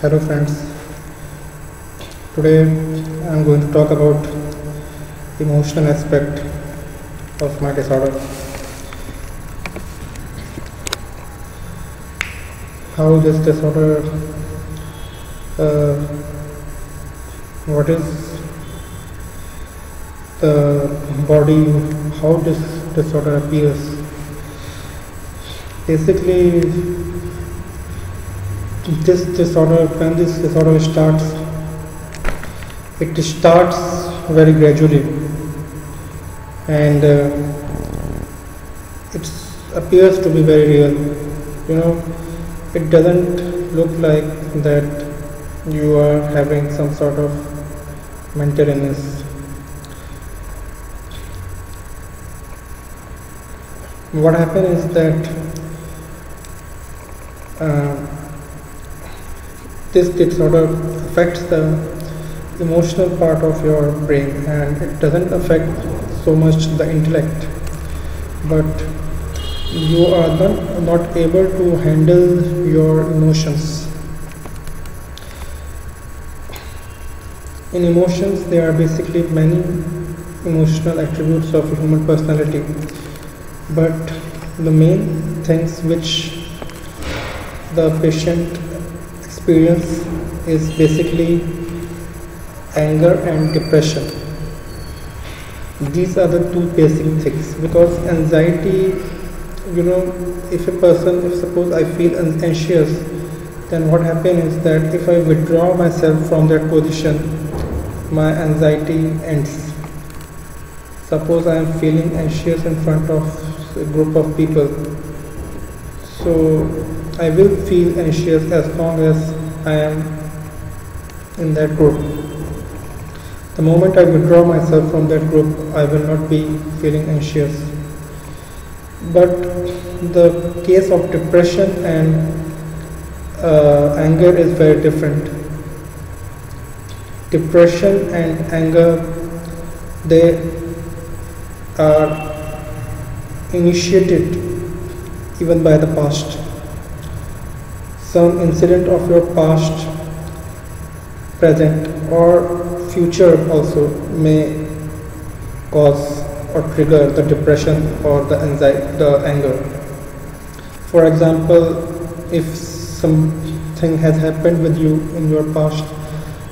Hello friends, today I am going to talk about emotional aspect of my disorder. How this disorder, uh, what is the body, how this disorder appears. Basically, when this disorder starts, it starts very gradually, and it appears to be very real. It doesn't look like that you are having some sort of mental illness. What happens is that this disorder affects the emotional part of your brain, and it doesn't affect so much the intellect, but you are not able to handle your emotions. In emotions, there are basically many emotional attributes of human personality, but the main things which the patient experience is basically anger and depression. These are the two basic things, because anxiety, if suppose I feel anxious, then what happens is that if I withdraw myself from that position, my anxiety ends. Suppose I am feeling anxious in front of a group of people, so I will feel anxious as long as I am in that group. The moment I withdraw myself from that group, I will not be feeling anxious. But the case of depression and anger is very different. Depression and anger, they are initiated even by the past. Some incident of your past, present or future also may cause or trigger the depression or the anxiety, the anger. For example, if something has happened with you in your past,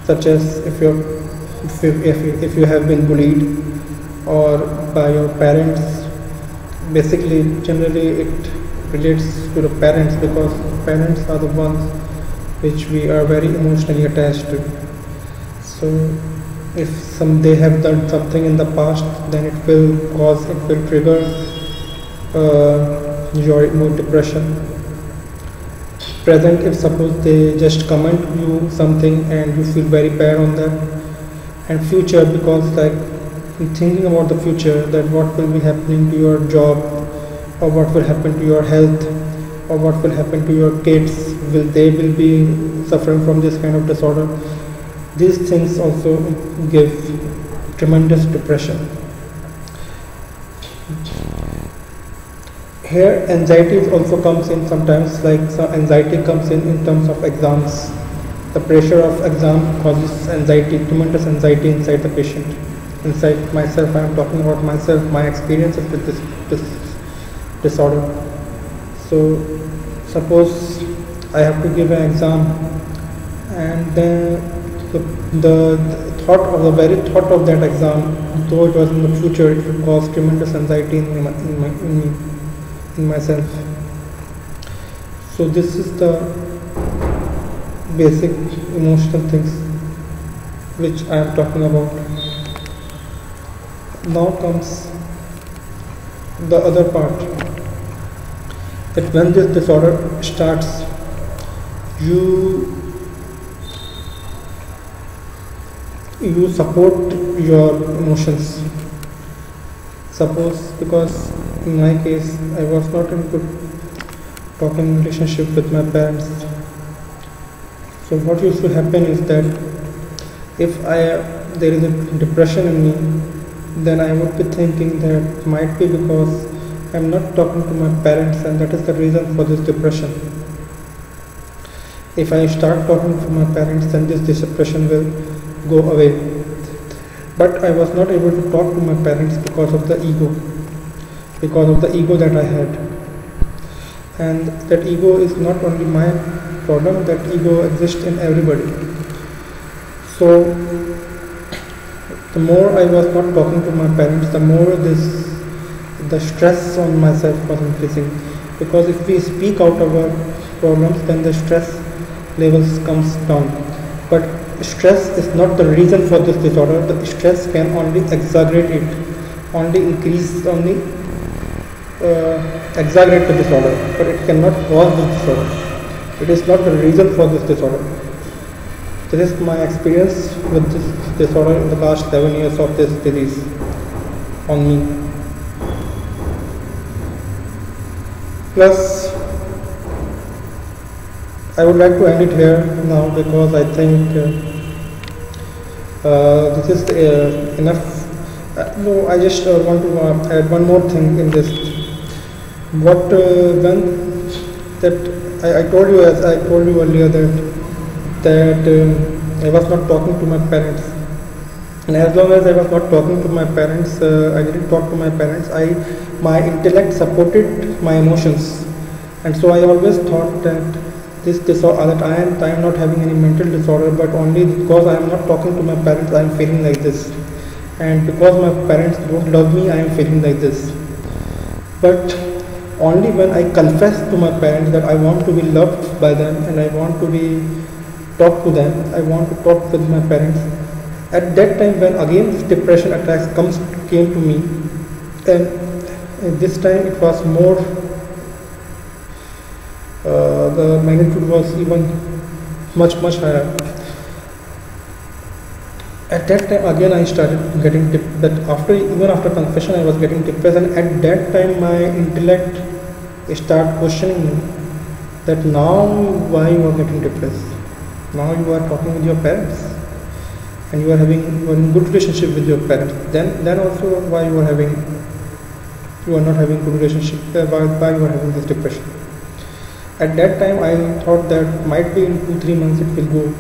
such as if you have been bullied or by your parents, basically generally it relates to the parents, because parents are the ones which we are very emotionally attached to. So if they have done something in the past, then it will trigger your mood depression. Present, if suppose they just comment you something and you feel very bad on that. And future, because like thinking about the future, that what will be happening to your job, or what will happen to your health, or what will happen to your kids, they will be suffering from this kind of disorder. These things also give tremendous depression. Here anxiety also comes in sometimes, like some anxiety comes in terms of exams. The pressure of exam causes anxiety, tremendous anxiety inside the patient. Inside myself, I am talking about myself, my experiences with this disorder. So suppose I have to give an exam, and then the very thought of that exam, though it was in the future, it will cause tremendous anxiety in myself. So this is the basic emotional things which I am talking about. Now comes the other part, that when this disorder starts, you support your emotions. Suppose, because in my case I was not in good talking relationship with my parents, so what used to happen is that if there is a depression in me, then I would be thinking that might be because I'm not talking to my parents, and that is the reason for this depression. If I start talking to my parents, then this depression will go away. But I was not able to talk to my parents because of the ego that I had. And that ego is not only my problem, that ego exists in everybody. So the more I was not talking to my parents, the more the stress on myself was increasing. Because if we speak out our problems, then the stress levels comes down. But stress is not the reason for this disorder. The stress can only exaggerate it, only exaggerate the disorder, but it cannot cause this disorder. It is not the reason for this disorder. This is my experience with this disorder in the last 7 years of this disease on me. Plus, I would like to end it here now because I think this is enough. No, I just want to add one more thing in this. When that I told you, as I told you earlier, that I was not talking to my parents, and as long as I was not talking to my parents, I didn't talk to my parents. My intellect supported my emotions, and so I always thought that this disorder, that I am not having any mental disorder, but only because I am not talking to my parents, I am feeling like this, and because my parents don't love me, I am feeling like this. But only when I confess to my parents that I want to be loved by them and I want to talk to them, I want to talk with my parents. At that time, when again this depression attacks came to me, and this time it was more. The magnitude was even much higher. At that time again I started getting that even after confession I was getting depressed, and at that time my intellect started questioning me that now why you are getting depressed, now you are talking with your parents and you are in good relationship with your parents, then also why you are not having good relationship, why you are having this depression. At that time I thought that might be in 2-3 months it will go.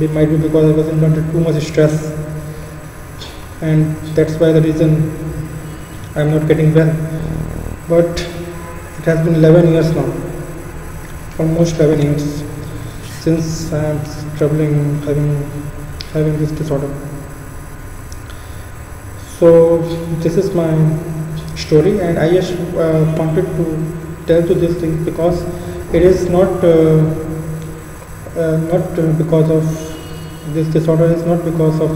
It might be because I was under too much stress, and that's why the reason I am not getting well. But it has been 11 years now, almost 11 years since I am struggling having this disorder. So this is my story, and I just wanted to tell you this thing because it is not because of this disorder, is not because of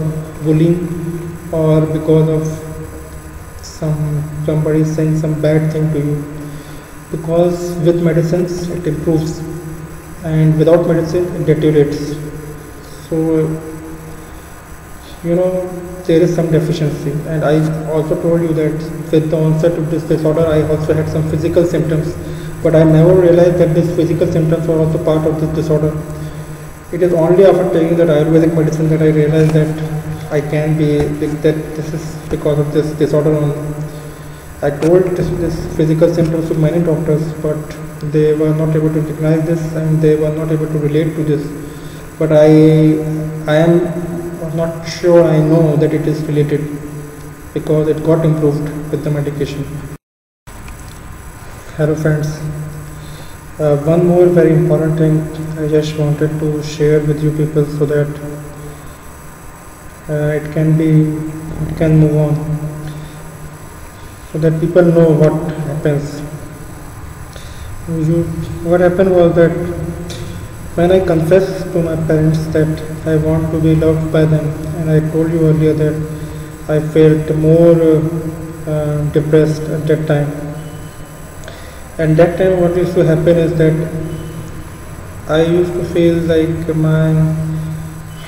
bullying or because of somebody saying some bad thing to you, because with medicines it improves and without medicine it deteriorates. So there is some deficiency, and I also told you that with the onset of this disorder I also had some physical symptoms, but I never realized that these physical symptoms were also part of this disorder. It is only after taking that Ayurvedic medicine that I realized that this is because of this disorder only. I told this physical symptoms to many doctors, but they were not able to recognize this and they were not able to relate to this. But I am not sure I know that it is related, because it got improved with the medication. Hello friends, one more very important thing I just wanted to share with you people so that it can move on, so that people know what happens. What happened was that when I confessed to my parents that I want to be loved by them, and I told you earlier that I felt more depressed at that time. And that time what used to happen is that I used to feel like my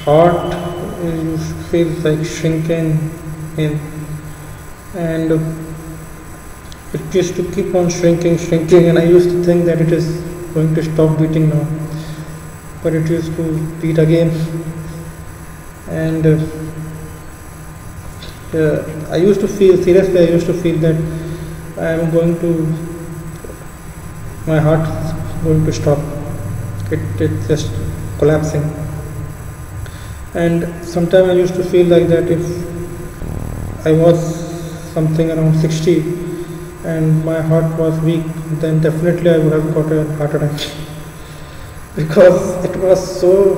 heart used to feel like shrinking in, and it used to keep on shrinking, and I used to think that it is going to stop beating now, but it used to beat again. And I used to feel that my heart is going to stop. It just collapsing. And sometimes I used to feel like that if I was something around 60 and my heart was weak, then definitely I would have got a heart attack because it was so,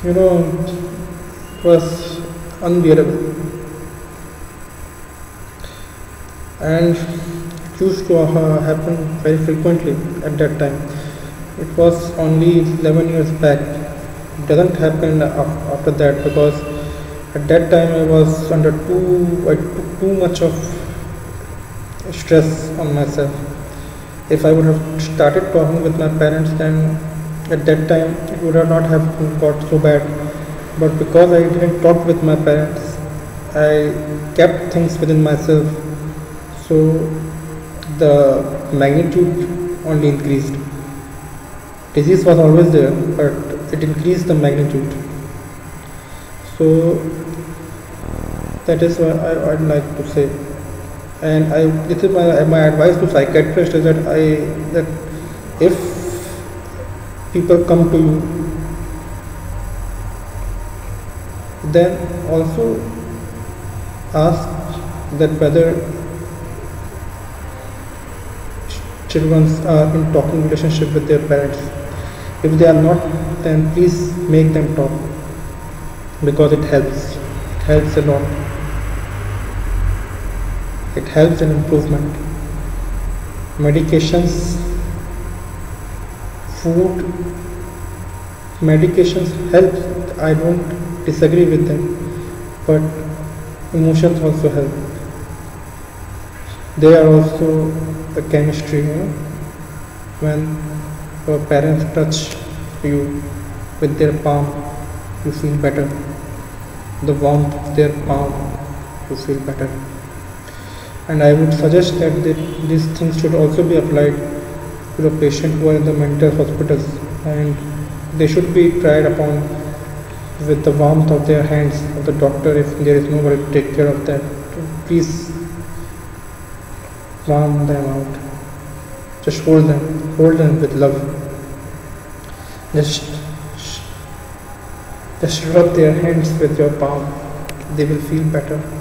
it was unbearable. And it used to happen very frequently at that time. It was only 11 years back. It doesn't happen after that because at that time I took too much of stress on myself. If I would have started talking with my parents, then at that time it would have not have got so bad. But because I didn't talk with my parents, I kept things within myself. So the magnitude only increased. Disease was always there, but it increased the magnitude. So that is what I'd like to say. And this is my advice to psychiatrists is that if people come to you, then also ask that whether children are in talking relationship with their parents. If they are not, then please make them talk because it helps. It helps a lot. It helps in improvement. Medications, food, medications help. I don't disagree with them, but emotions also help. They are also the chemistry, when your parents touch you with their palm, you feel better. The warmth of their palm, you feel better. And I would suggest that these things should also be applied to the patient who are in the mental hospitals, and they should be tried upon with the warmth of their hands of the doctor if there is nobody to take care of that. Please warm them out. Just hold them with love. Just rub their hands with your palm. They will feel better.